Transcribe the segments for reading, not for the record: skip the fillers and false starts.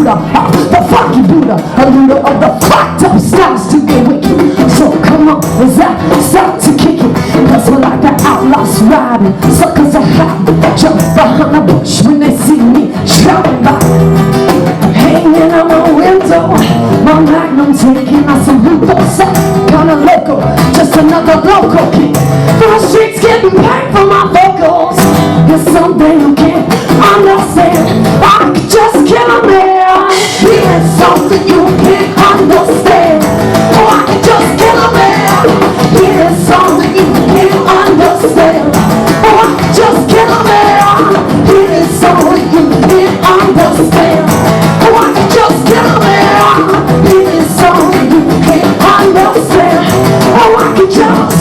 Buddha, the funky Buddha, a leader of the fucked up styles to get wicked. So come on, is that start to kick it? Cause we're like the outlaws riding, suckers are hiding, jump behind the bush when they see me shouting by. Hanging on my window, my magnum taking out some Rufus, kinda local, just another local kid. The streets getting paid for my vocals. It's something you can't understand. I could just kill a man. Hearing something you can't understand. Oh, I could just kill a man. Hearing something you can't understand. Oh, I could just kill a man. Hearing something you can't understand. Oh, I could just kill a man. Hearing something you can't understand. Oh, I could just.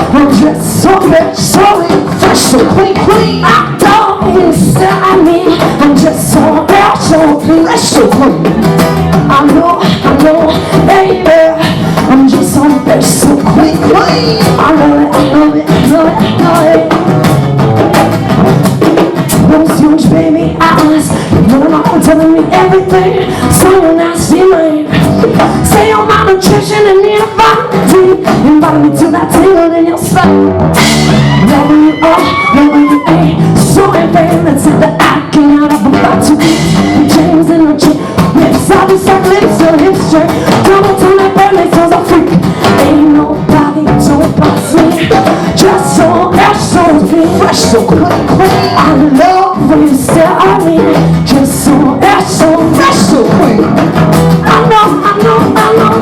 I'm just so sorry, fresh, so clean. I don't inside me. I'm just so fresh, so clean. I know, baby. I'm just so fresh, so clean. I know it. Those huge baby eyes, you're not telling me everything. So you're nasty, man. Say you're malnutrition and need a vitamin. Invite me to that tingle in your spine. Loving you up, loving you ain't. So advanced that I can't have about to be. James and the chick, lips out the circle, lips to history. Double time and burn it, cause I'm freak. Ain't nobody don't pass me. Just so fresh, so fresh, so clean. I love when you stare at me. Just so fresh, so clean. I know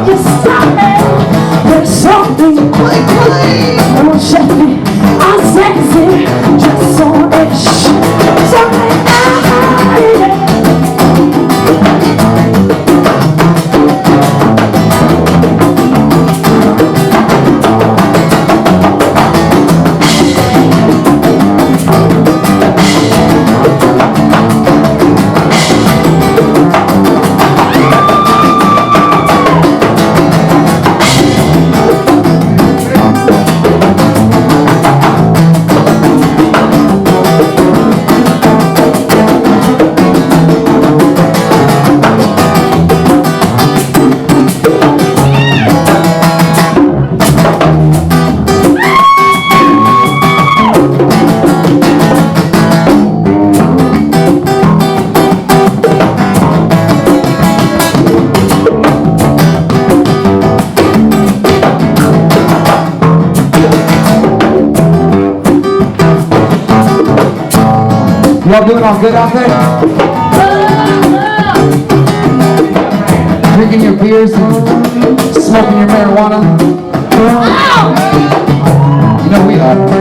you style. There's something clean. I'm Chevy, I'm sexy, just so ish. Something y'all doing all good out there? Drinking your beers and smoking your marijuana? You know we are.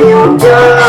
you do.